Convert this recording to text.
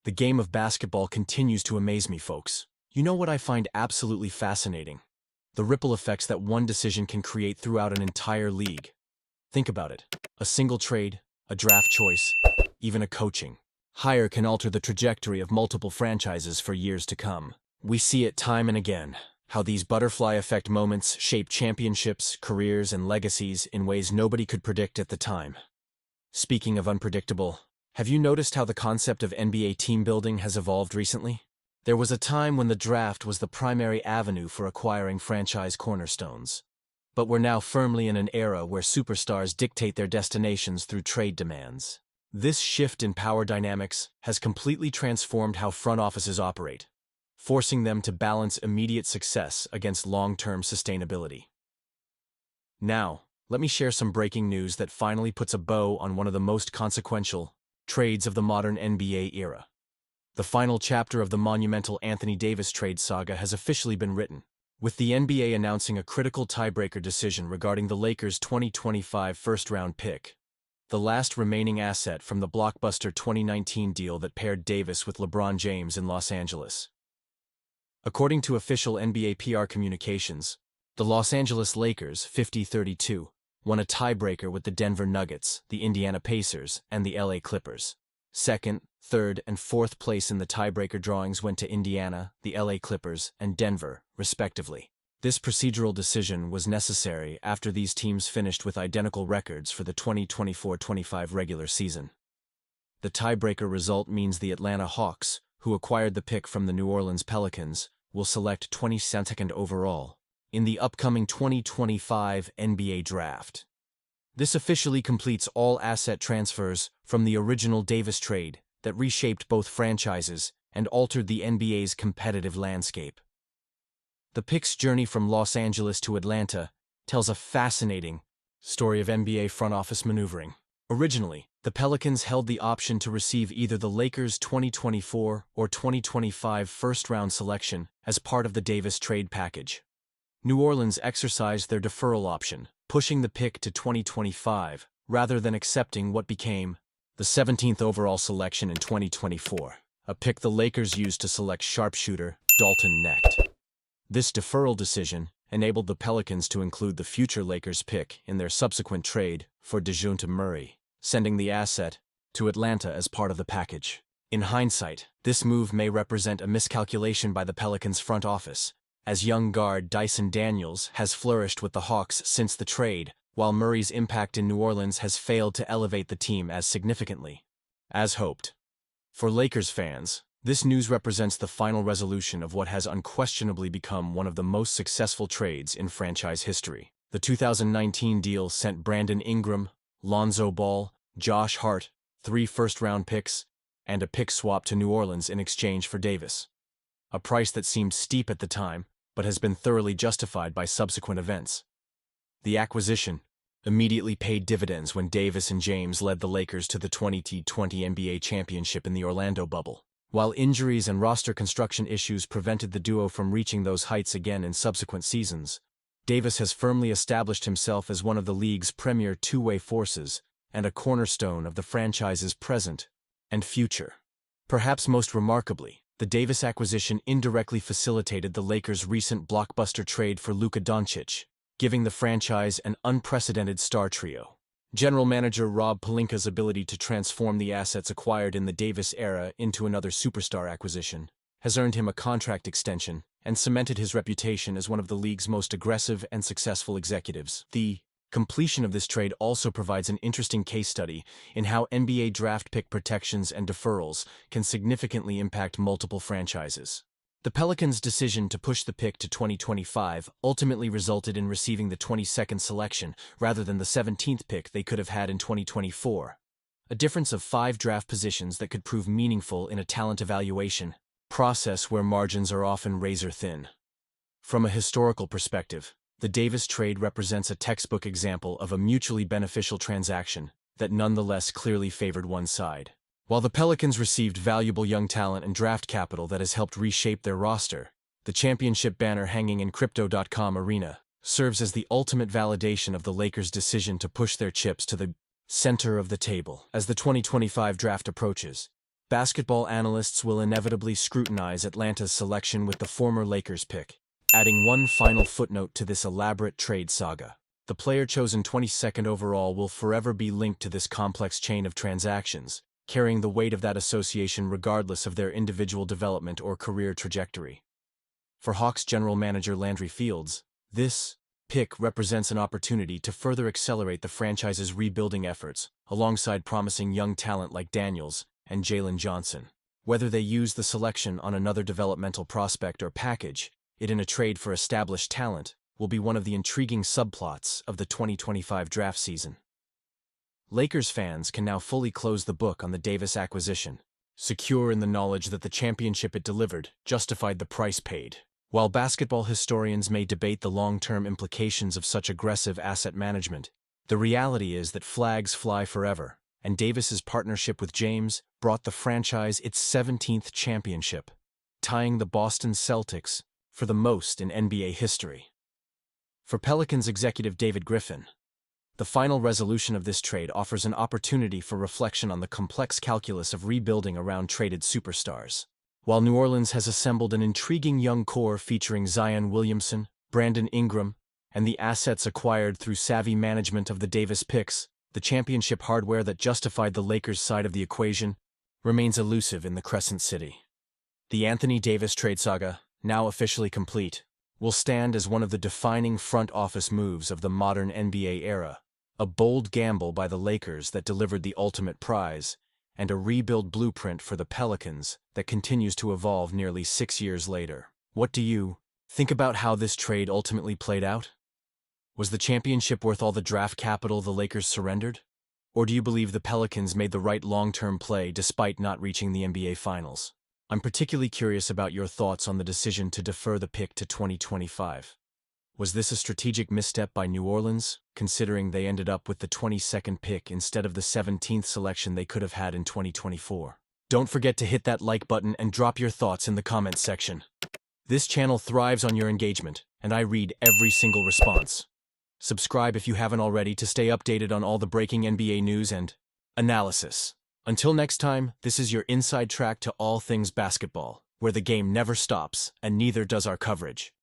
The game of basketball continues to amaze me, folks. You know what I find absolutely fascinating? The ripple effects that one decision can create throughout an entire league. Think about it. A single trade, a draft choice, even a coaching hire can alter the trajectory of multiple franchises for years to come. We see it time and again, how these butterfly effect moments shape championships, careers, and legacies in ways nobody could predict at the time. Speaking of unpredictable, have you noticed how the concept of NBA team building has evolved recently? There was a time when the draft was the primary avenue for acquiring franchise cornerstones. But we're now firmly in an era where superstars dictate their destinations through trade demands. This shift in power dynamics has completely transformed how front offices operate, forcing them to balance immediate success against long-term sustainability. Now, let me share some breaking news that finally puts a bow on one of the most consequential trades of the modern NBA era. The final chapter of the monumental Anthony Davis trade saga has officially been written, with the NBA announcing a critical tiebreaker decision regarding the Lakers' 2025 first-round pick, the last remaining asset from the blockbuster 2019 deal that paired Davis with LeBron James in Los Angeles. According to official NBA PR communications, the Los Angeles Lakers, 50-32, won a tiebreaker with the Denver Nuggets, the Indiana Pacers, and the LA Clippers. Second, third, and fourth place in the tiebreaker drawings went to Indiana, the LA Clippers, and Denver, respectively. This procedural decision was necessary after these teams finished with identical records for the 2024-25 regular season. The tiebreaker result means the Atlanta Hawks, who acquired the pick from the New Orleans Pelicans, will select 22nd overall in the upcoming 2025 NBA Draft. This officially completes all asset transfers from the original Davis trade that reshaped both franchises and altered the NBA's competitive landscape. The pick's journey from Los Angeles to Atlanta tells a fascinating story of NBA front office maneuvering. Originally, the Pelicans held the option to receive either the Lakers' 2024 or 2025 first-round selection as part of the Davis trade package. New Orleans exercised their deferral option, pushing the pick to 2025, rather than accepting what became the 17th overall selection in 2024, a pick the Lakers used to select sharpshooter Dalton Knecht. This deferral decision enabled the Pelicans to include the future Lakers pick in their subsequent trade for DeJounte Murray, sending the asset to Atlanta as part of the package. In hindsight, this move may represent a miscalculation by the Pelicans front office, as young guard Dyson Daniels has flourished with the Hawks since the trade, while Murray's impact in New Orleans has failed to elevate the team as significantly as hoped. For Lakers fans, this news represents the final resolution of what has unquestionably become one of the most successful trades in franchise history. The 2019 deal sent Brandon Ingram, Lonzo Ball, Josh Hart, 3 first-round picks, and a pick swap to New Orleans in exchange for Davis. A price that seemed steep at the time, but has been thoroughly justified by subsequent events. The acquisition immediately paid dividends when Davis and James led the Lakers to the 2020 NBA championship in the Orlando bubble. While injuries and roster construction issues prevented the duo from reaching those heights again in subsequent seasons, Davis has firmly established himself as one of the league's premier two-way forces and a cornerstone of the franchise's present and future. Perhaps most remarkably, the Davis acquisition indirectly facilitated the Lakers' recent blockbuster trade for Luka Doncic, giving the franchise an unprecedented star trio. General Manager Rob Pelinka's ability to transform the assets acquired in the Davis era into another superstar acquisition has earned him a contract extension and cemented his reputation as one of the league's most aggressive and successful executives. The completion of this trade also provides an interesting case study in how NBA draft pick protections and deferrals can significantly impact multiple franchises. The Pelicans' decision to push the pick to 2025 ultimately resulted in receiving the 22nd selection rather than the 17th pick they could have had in 2024, a difference of 5 draft positions that could prove meaningful in a talent evaluation process where margins are often razor-thin. From a historical perspective, the Davis trade represents a textbook example of a mutually beneficial transaction that nonetheless clearly favored one side. While the Pelicans received valuable young talent and draft capital that has helped reshape their roster, the championship banner hanging in Crypto.com arena serves as the ultimate validation of the Lakers' decision to push their chips to the center of the table. As the 2025 draft approaches, Basketball analysts will inevitably scrutinize Atlanta's selection with the former Lakers pick, adding one final footnote to this elaborate trade saga. The player chosen 22nd overall will forever be linked to this complex chain of transactions, carrying the weight of that association regardless of their individual development or career trajectory. For Hawks general manager Landry Fields, this pick represents an opportunity to further accelerate the franchise's rebuilding efforts, alongside promising young talent like Daniels and Jalen Johnson. Whether they use the selection on another developmental prospect or package it in a trade for established talent will be one of the intriguing subplots of the 2025 draft season. Lakers fans can now fully close the book on the Davis acquisition, secure in the knowledge that the championship it delivered justified the price paid. While basketball historians may debate the long-term implications of such aggressive asset management, the reality is that flags fly forever, and Davis's partnership with James brought the franchise its 17th championship, tying the Boston Celtics for the most in NBA history. For Pelicans executive David Griffin, the final resolution of this trade offers an opportunity for reflection on the complex calculus of rebuilding around traded superstars. While New Orleans has assembled an intriguing young core featuring Zion Williamson, Brandon Ingram, and the assets acquired through savvy management of the Davis picks, the championship hardware that justified the Lakers' side of the equation remains elusive in the Crescent City. The Anthony Davis trade saga, now officially complete, will stand as one of the defining front office moves of the modern NBA era, a bold gamble by the Lakers that delivered the ultimate prize, and a rebuild blueprint for the Pelicans that continues to evolve nearly 6 years later. What do you think about how this trade ultimately played out? Was the championship worth all the draft capital the Lakers surrendered? Or do you believe the Pelicans made the right long-term play despite not reaching the NBA Finals? I'm particularly curious about your thoughts on the decision to defer the pick to 2025. Was this a strategic misstep by New Orleans, considering they ended up with the 22nd pick instead of the 17th selection they could have had in 2024? Don't forget to hit that like button and drop your thoughts in the comments section. This channel thrives on your engagement, and I read every single response. Subscribe if you haven't already to stay updated on all the breaking NBA news and analysis. Until next time, this is your inside track to all things basketball, where the game never stops and neither does our coverage.